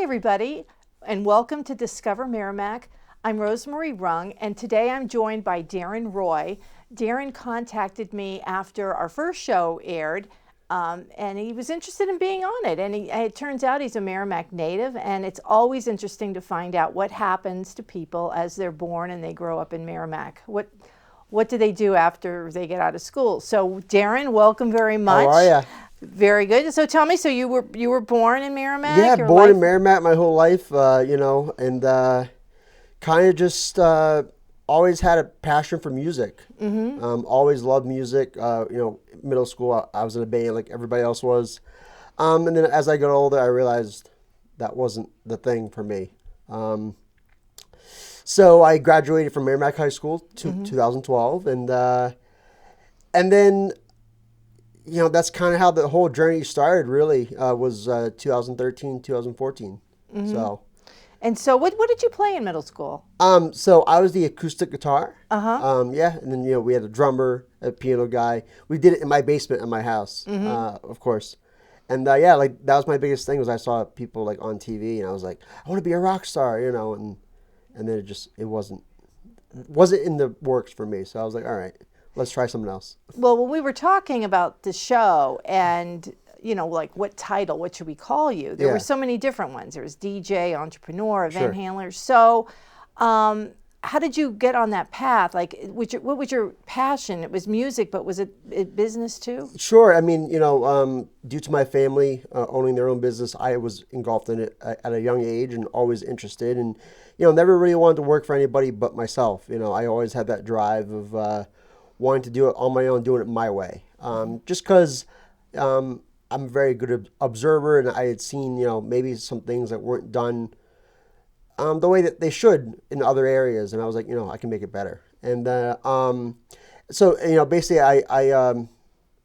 everybody, and welcome to Discover Merrimack. I'm Rosemary Rung, and today I'm joined by Darren Roy. Darren contacted me after our first show aired, and he was interested in being on it. And it turns out he's a Merrimack native, and it's always interesting to find out what happens to people as they're born and they grow up in Merrimack. What do they do after they get out of school? So, Darren, welcome very much. How are you? Very good. So tell me, so you were born in Merrimack? Yeah, Your born life? in Merrimack my whole life, and kind of just always had a passion for music. Always loved music. Middle school, I was in a band like everybody else was. And then as I got older, I realized that wasn't the thing for me. So I graduated from Merrimack High School 2012, and then that's kind of how the whole journey started. Really, was 2013, 2014. So. And so what did you play in middle school? So I was the acoustic guitar. Uh-huh. And then we had a drummer, a piano guy. We did it in my basement in my house, of course. And that was my biggest thing was I saw people like on TV, and I was like, I want to be a rock star, and then it wasn't in the works for me. So I was like, all right, let's try something else. Well, when we were talking about the show and, like what title, what should we call you? There were so many different ones. There was DJ, entrepreneur, event handler. So how did you get on that path? Like, what was your passion? It was music, but was it business too? Sure. I mean, due to my family owning their own business, I was engulfed in it at a young age and always interested, and never really wanted to work for anybody but myself. I always had that drive of wanting to do it on my own, doing it my way. Just because I'm a very good observer, and I had seen maybe some things that weren't done the way that they should in other areas, and I was like, I can make it better. And so basically, I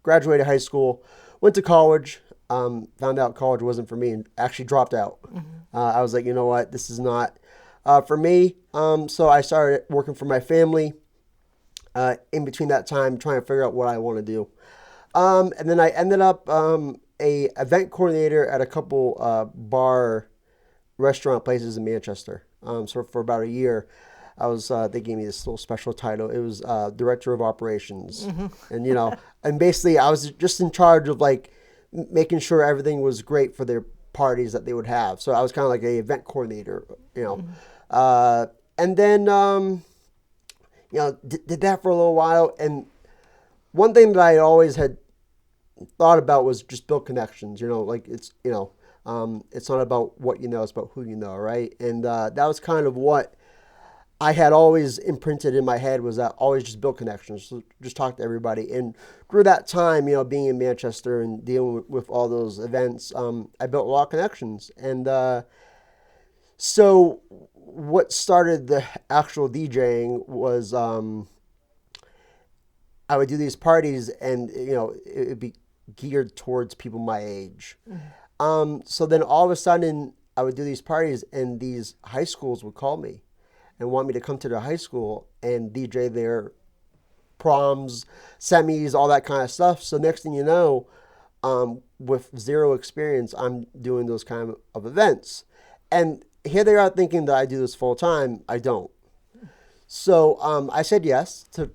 graduated high school, went to college, found out college wasn't for me, and actually dropped out. I was like, you know what, this is not for me. So I started working for my family. In between that time, trying to figure out what I want to do, and then I ended up a event coordinator at a couple bar restaurant places in Manchester. So for about a year, I was they gave me this little special title. It was director of operations, and and basically I was just in charge of like making sure everything was great for their parties that they would have. So I was kind of like a event coordinator, and then did that for a little while. And one thing that I always had thought about was just build connections. It's not about what you know, it's about who you know, right? And that was kind of what I had always imprinted in my head, was that always just build connections, so just talk to everybody. And through that time, being in Manchester and dealing with all those events, I built a lot of connections. And so what started the actual DJing was I would do these parties, and it would be geared towards people my age. So then all of a sudden I would do these parties, and these high schools would call me and want me to come to their high school and DJ their proms, semis, all that kind of stuff. So next thing you know, with zero experience, I'm doing those kind of events. And here they are thinking that I do this full time. I don't. So I said yes to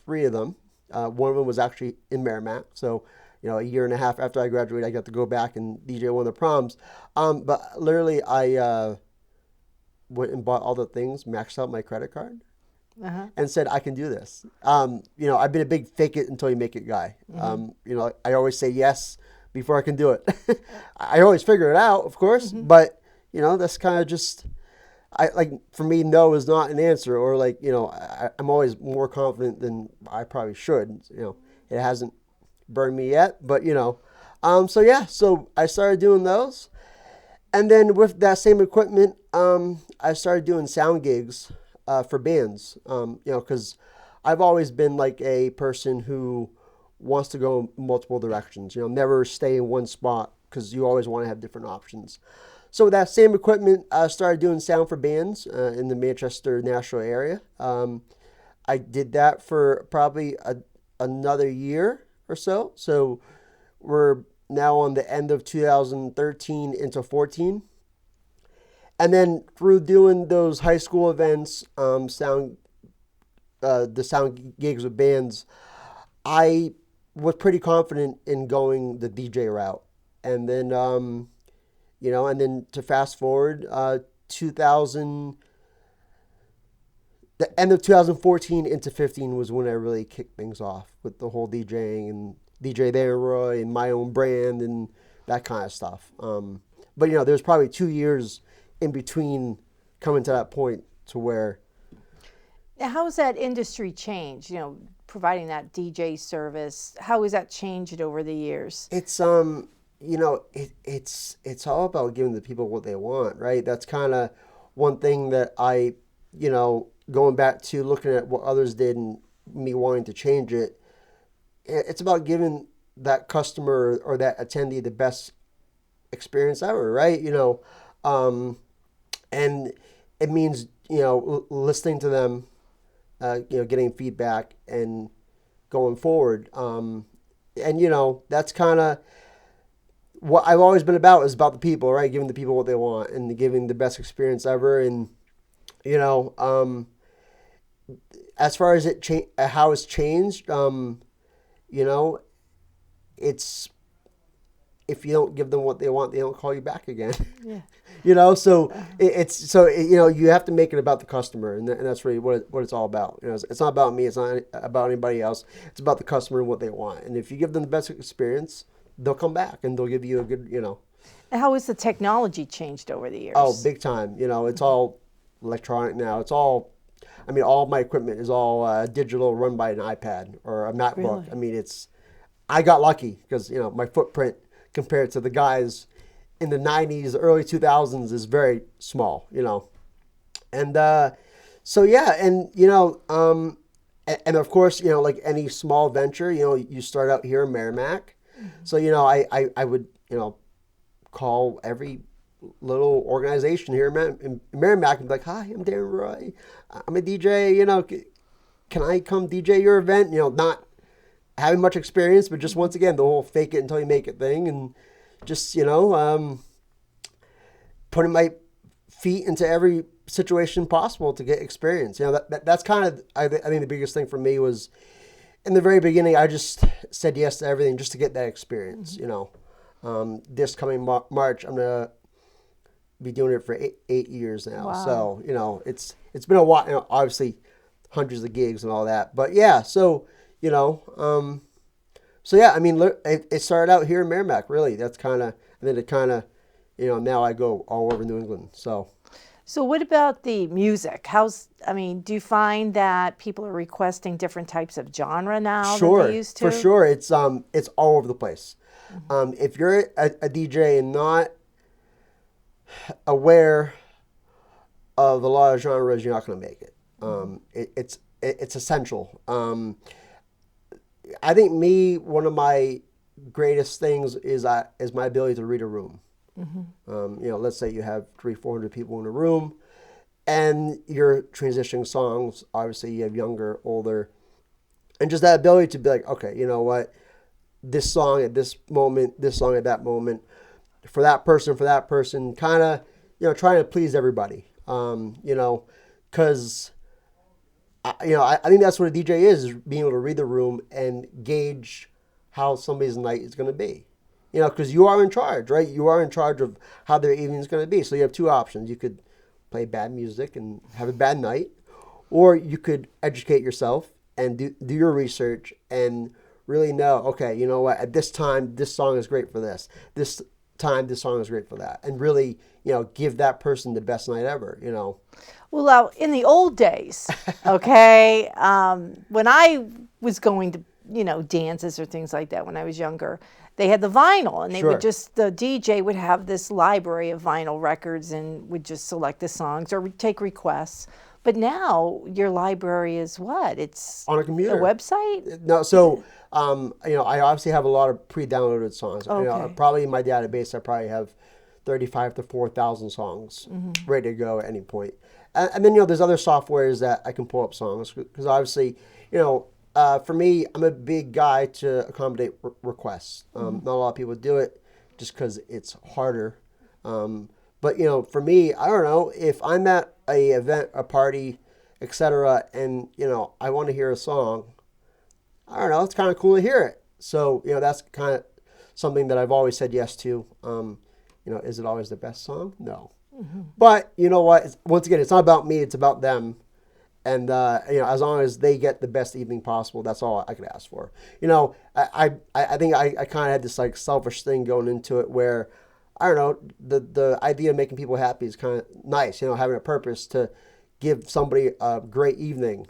three of them. One of them was actually in Merrimack. So a year and a half after I graduated, I got to go back and DJ one of the proms. But literally, I went and bought all the things, maxed out my credit card, and said, I can do this. I've been a big fake it until you make it guy. I always say yes before I can do it. I always figure it out, of course, but, that's kind of just, for me, no is not an answer, or I'm always more confident than I probably should. It hasn't burned me yet, but so I started doing those. And then with that same equipment, I started doing sound gigs for bands, because I've always been like a person who wants to go multiple directions, never stay in one spot, because you always want to have different options. So with that same equipment, I started doing sound for bands in the Manchester, Nashville area. I did that for probably another year or so. So we're now on the end of 2013 into 14. And then through doing those high school events, the sound gigs with bands, I was pretty confident in going the DJ route. And then, and then to fast forward, 2000, the end of 2014 into 15 was when I really kicked things off with the whole DJing and DJ Darren Roy and my own brand and that kind of stuff. But there's probably 2 years in between coming to that point to where. Now, how has that industry changed? Providing that DJ service, how has that changed over the years? It's it's all about giving the people what they want, right? That's kind of one thing that I, going back to looking at what others did and me wanting to change it. It's about giving that customer or that attendee the best experience ever, right? And it means listening to them, getting feedback and going forward. And that's kind of what I've always been about, is about the people, right? Giving the people what they want and giving the best experience ever. And as far as how it's changed, it's, if you don't give them what they want, they don't call you back again. Yeah. So you have to make it about the customer, and that's really what it's all about. It's not about me. It's not about anybody else. It's about the customer and what they want. And if you give them the best experience, they'll come back and they'll give you a good. And how has the technology changed over the years? Oh, big time. It's all electronic now. It's all. All my equipment is all digital, run by an iPad or a MacBook. Really? I got lucky because my footprint compared to the guys in the 90s, early 2000s is very small, And so, yeah, and, and of course, like any small venture, you start out here in Merrimack. Mm-hmm. So, I would, call every little organization here in Merrimack and be like, hi, I'm Darren Roy. I'm a DJ, can I come DJ your event? Not having much experience, but just once again, the whole fake it until you make it thing. And just, putting my feet into every situation possible to get experience. That's kind of, I think the biggest thing for me was in the very beginning, I just said yes to everything just to get that experience. Mm-hmm. This coming March, I'm going to be doing it for eight years now. Wow. So, it's been a while, obviously hundreds of gigs and all that, but yeah, so, so yeah, it started out here in Merrimack, really. That's kind of, and then it kind of, now I go all over New England. So what about the music? Do you find that people are requesting different types of genre now than they used to? For sure. It's all over the place. Mm-hmm. If you're a DJ and not aware of a lot of genres, you're not going to make it. It's essential. I think one of my greatest things is my ability to read a room. Mm-hmm. Let's say you have 300-400 people in a room and you're transitioning songs. Obviously you have younger, older, and just that ability to be like, okay, you know what, this song at this moment, this song at that moment, for that person, kind of, trying to please everybody. Because I think that's what a DJ is being able to read the room and gauge how somebody's night is going to be. Because you are in charge, right? You are in charge of how their evening is going to be. So you have two options. You could play bad music and have a bad night, or you could educate yourself and do your research and really know, okay, you know what, at this time, this song is great for this. This time, this song is great for that. And really, give that person the best night ever, Well, in the old days, okay, when I was going to, dances or things like that when I was younger, they had the vinyl, and they Sure. would the DJ would have this library of vinyl records and would just select the songs or take requests. But now your library is what? It's on a computer. A website? No, so, I obviously have a lot of pre-downloaded songs. Okay. Probably in my database, I probably have 35 to 4,000 songs ready to go at any point. And then, there's other softwares that I can pull up songs because obviously, for me, I'm a big guy to accommodate requests. Not a lot of people do it just because it's harder. But for me, I don't know if I'm at a event, a party, etc., and I want to hear a song. I don't know. It's kind of cool to hear it. So that's kind of something that I've always said yes to. Is it always the best song? No. But you know what? Once again, it's not about me. It's about them. And as long as they get the best evening possible, that's all I could ask for. I think I kind of had this like selfish thing going into it where I don't know, the idea of making people happy is kind of nice. Having a purpose to give somebody a great evening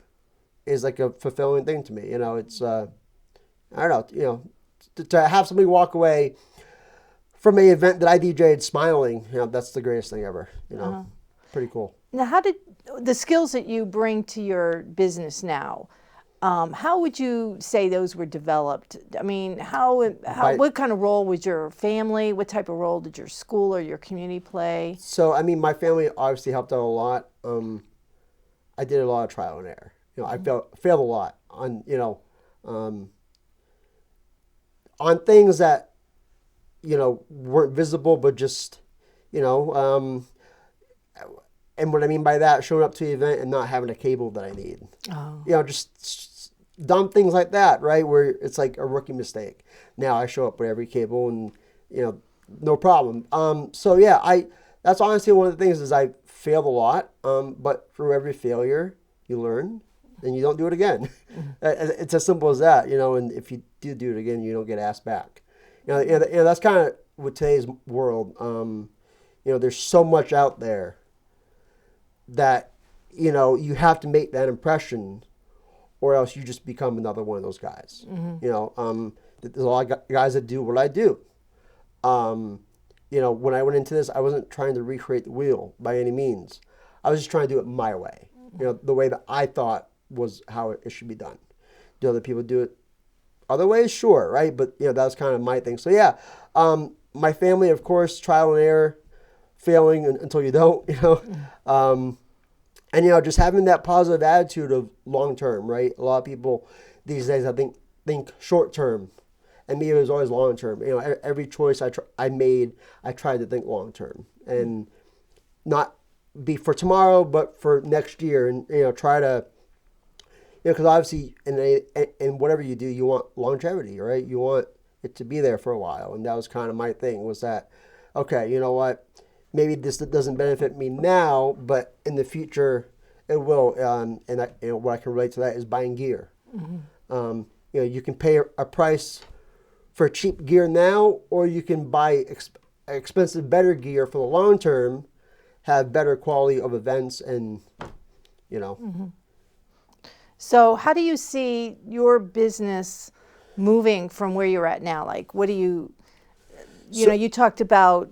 is like a fulfilling thing to me. It's I don't know. To have somebody walk away from an event that I DJ'd smiling, that's the greatest thing ever. Pretty cool. Now, how did the skills that you bring to your business now, how would you say those were developed? I mean, what kind of role was your family? What type of role did your school or your community play? So, I mean, my family obviously helped out a lot. I did a lot of trial and error. I failed a lot on, on things that, weren't visible, but just, and what I mean by that, showing up to the event and not having a cable that I need. Oh. Just dumb things like that, right? Where it's like a rookie mistake. Now I show up with every cable and, no problem. So yeah, that's honestly one of the things is I failed a lot. But through every failure, you learn and you don't do it again. It's as simple as that, and if you do it again, you don't get asked back. That's kind of with today's world. There's so much out there that you have to make that impression or else you just become another one of those guys. There's a lot of guys that do what I do. When I went into this, I wasn't trying to recreate the wheel by any means. I was just trying to do it my way, the way that I thought was how it should be done. Do other people do it other ways? Sure, right? But that was kind of my thing. So yeah, my family, of course, trial and error, failing until you don't, and just having that positive attitude of long term, right? A lot of people these days, I think short term, and me, it was always long term. Every choice I made, I tried to think long term and not be for tomorrow, but for next year, and try to, because obviously in whatever you do, you want longevity, right? You want it to be there for a while, and that was kind of my thing. Was that okay? You know what? Maybe this doesn't benefit me now, but in the future it will. And what I can relate to that is buying gear. You can pay a price for cheap gear now, or you can buy expensive, better gear for the long term, have better quality of events, and So how do you see your business moving from where you're at now? Like, what do you you talked about,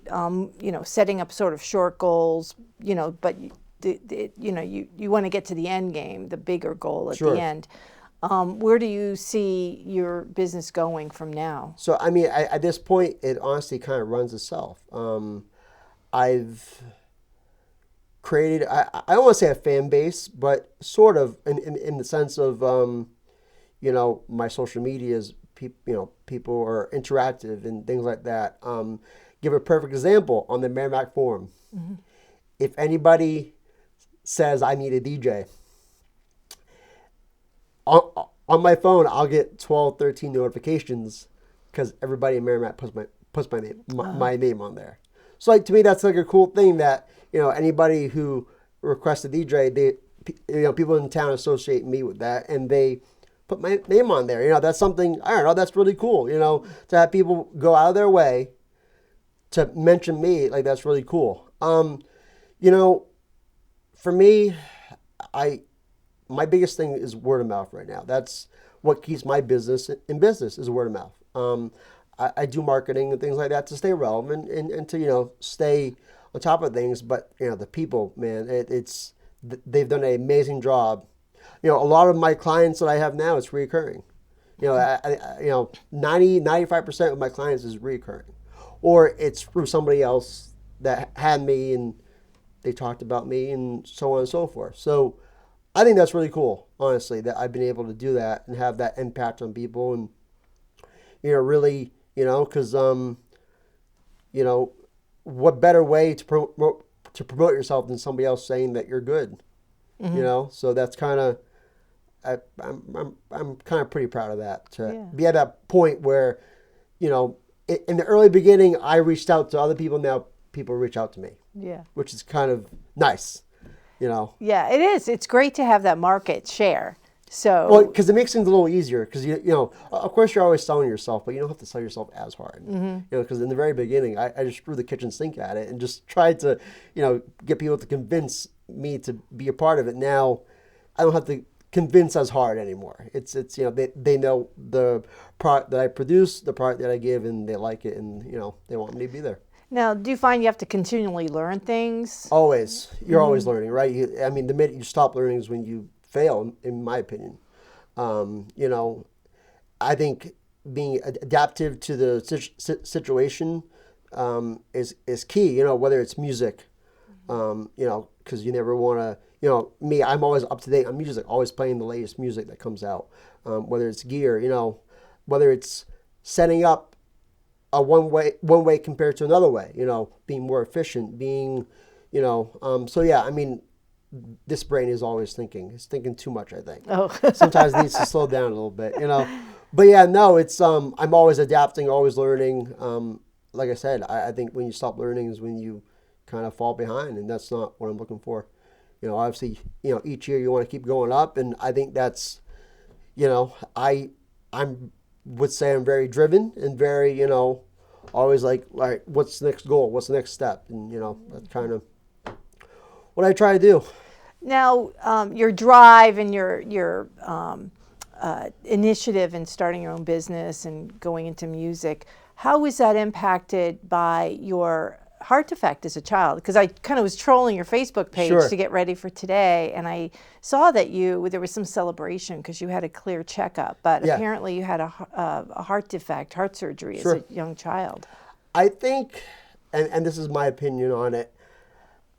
setting up sort of short goals, but you want to get to the end game, the bigger goal at the end. Where do you see your business going from now? So, I mean, at this point, it honestly kind of runs itself. I've created, I don't want to say a fan base, but sort of in the sense of, my social medias, people are interactive and things like that. Give a perfect example on the Merrimack Forum. If anybody says I need a DJ, on my phone, I'll get 12, 13 notifications because everybody in Merrimack puts my name on there. So like, to me, that's like a cool thing that, anybody who requests a DJ, people in town associate me with that, and they put my name on there. That's something, I don't know, that's really cool, to have people go out of their way to mention me, like that's really cool. For me, my biggest thing is word of mouth right now. That's what keeps my business in business is word of mouth. I do marketing and things like that to stay relevant and to, stay on top of things. But, the people, man, they've done an amazing job. A lot of my clients that I have now, it's reoccurring. 95% of my clients is reoccurring. Or it's through somebody else that had me and they talked about me and so on and so forth. So I think that's really cool, honestly, that I've been able to do that and have that impact on people and, really, because, what better way to promote yourself than somebody else saying that you're good? You know, so that's kind of I'm kind of pretty proud of that to be at that point where, you know, in the early beginning, I reached out to other people. Now people reach out to me. Yeah, which is kind of nice, you know. Yeah, it is. It's great to have that market share. So, well, because it makes things a little easier. Because you know, of course, you're always selling yourself, but you don't have to sell yourself as hard. You know, because in the very beginning, I just threw the kitchen sink at it and just tried to, you know, get people to convince me to be a part of it. Now, I don't have to convince as hard anymore. It's you know, they know the product that I produce, the product that I give, and they like it, and you know, they want me to be there. Now, do you find you have to continually learn things? Always. You're always learning, right? I mean, the minute you stop learning is when you fail, in my opinion. You know, I think being adaptive to the situation is key, you know, whether it's music, you know, because you never want to, you know, me, I'm always up to date on music, always playing the latest music that comes out, whether it's gear, you know, whether it's setting up a one way compared to another way, you know, being more efficient, being, you know, so yeah, I mean, this brain is always thinking. It's thinking too much, I think. Oh. Sometimes it needs to slow down a little bit, you know. But yeah, no, it's I'm always adapting, always learning. Like I said, I think when you stop learning is when you kind of fall behind, and that's not what I'm looking for. You know, obviously, you know, each year you want to keep going up, and I think that's, you know, I'm would say I'm very driven and very, you know, always like, all right, what's the next goal? What's the next step? And, you know, that's kind of what I try to do. Now, your drive and your initiative in starting your own business and going into music, how was that impacted by your heart defect as a child? Because I kind of was trolling your Facebook page to get ready for today, and I saw that there was some celebration because you had a clear checkup, but apparently you had a heart defect, heart surgery as a young child. I think, and this is my opinion on it,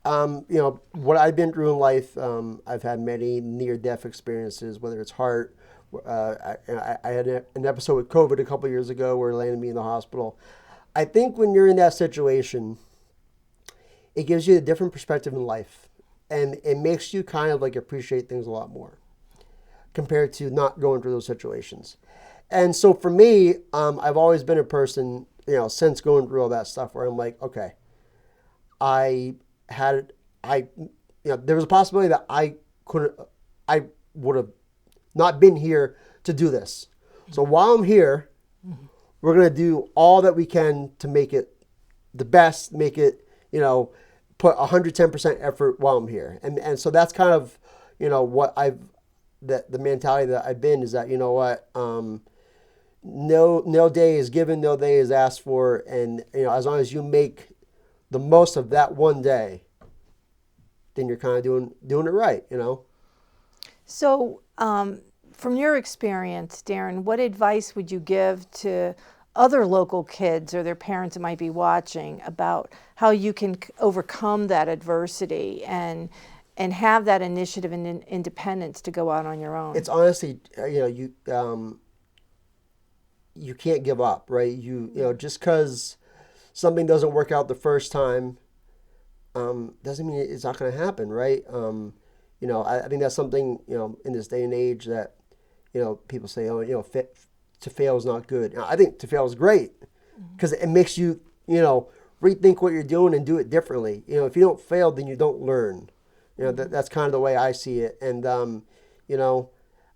you know, what I've been through in life, I've had many near-death experiences, whether it's heart. I had an episode with COVID a couple years ago where it landed me in the hospital. I think when you're in that situation, it gives you a different perspective in life, and it makes you kind of like appreciate things a lot more compared to not going through those situations. And so for me, I've always been a person, you know, since going through all that stuff where I'm like, okay, you know, there was a possibility that I would have not been here to do this. So while I'm here, we're going to do all that we can to make it the best, make it, you know, put 110% effort while I'm here. And so that's kind of, you know, what the mentality that I've been is that, you know what, no day is given, no day is asked for. And, you know, as long as you make the most of that one day, then you're kind of doing it right, you know? So, from your experience, Darren, what advice would you give to other local kids or their parents that might be watching about how you can overcome that adversity and have that initiative and independence to go out on your own? It's honestly, you know, you can't give up, right? You know, just because something doesn't work out the first time doesn't mean it's not going to happen, right? You know, I think that's something, you know, in this day and age that, you know, people say, oh, you know, to fail is not good. I think to fail is great because it makes you, you know, rethink what you're doing and do it differently. You know, if you don't fail, then you don't learn. You know, that's kind of the way I see it. And, you know,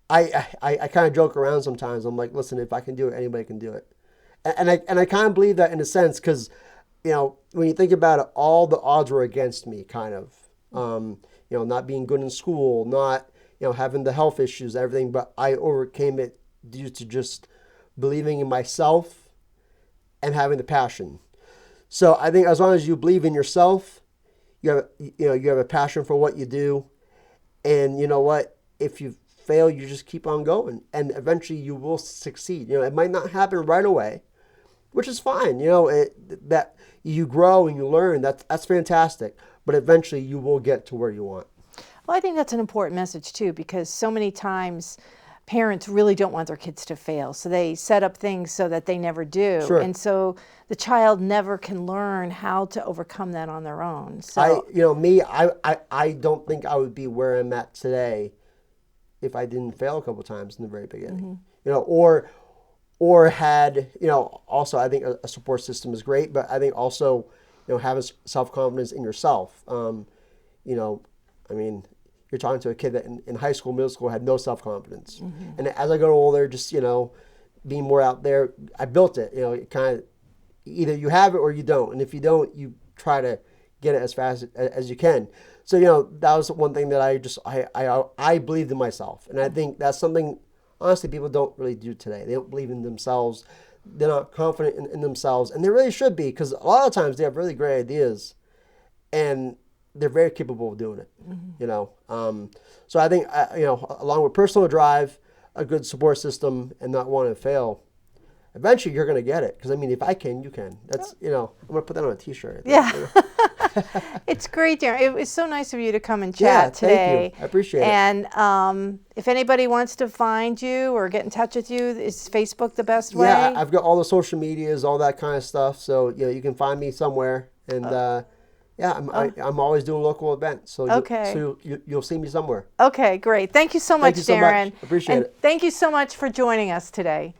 I kind of joke around sometimes. I'm like, listen, if I can do it, anybody can do it. And I kind of believe that in a sense because, you know, when you think about it, all the odds were against me, kind of. You know, not being good in school, not, you know, having the health issues, everything. But I overcame it due to just believing in myself and having the passion. So I think as long as you believe in yourself, you have a passion for what you do, and you know what, if you fail, you just keep on going, and eventually you will succeed. You know, it might not happen right away, which is fine. You know, that you grow and you learn. That's fantastic. But eventually you will get to where you want. Well, I think that's an important message too, because so many times parents really don't want their kids to fail. So they set up things so that they never do. Sure. And so the child never can learn how to overcome that on their own. So I don't think I would be where I'm at today if I didn't fail a couple times in the very beginning. Or had, also I think a support system is great, but I think also, having self-confidence in yourself. I mean, you're talking to a kid that in high school, middle school had no self-confidence. And as I got older, just, being more out there, I built it. It kind of, either you have it or you don't. And if you don't, you try to get it as fast as you can. So, that was one thing that I believed in myself. And I think that's something, honestly, people don't really do today. They don't believe in themselves. They're not confident in themselves. And they really should be, because a lot of times they have really great ideas. And they're very capable of doing it, So I think, along with personal drive, a good support system, and not wanting to fail, eventually you're going to get it. Because, I mean, if I can, you can. That's, I'm going to put that on a T-shirt. Yeah. It's great, Darren. It was so nice of you to come and chat today. Thank you. I appreciate it. And if anybody wants to find you or get in touch with you, is Facebook the best way? Yeah, I've got all the social medias, all that kind of stuff. So, you can find me somewhere. And, I'm always doing local events, so you'll see me somewhere. Okay, great. Thank you so much, Thank you so Darren. much. Appreciate it. Thank you so much for joining us today.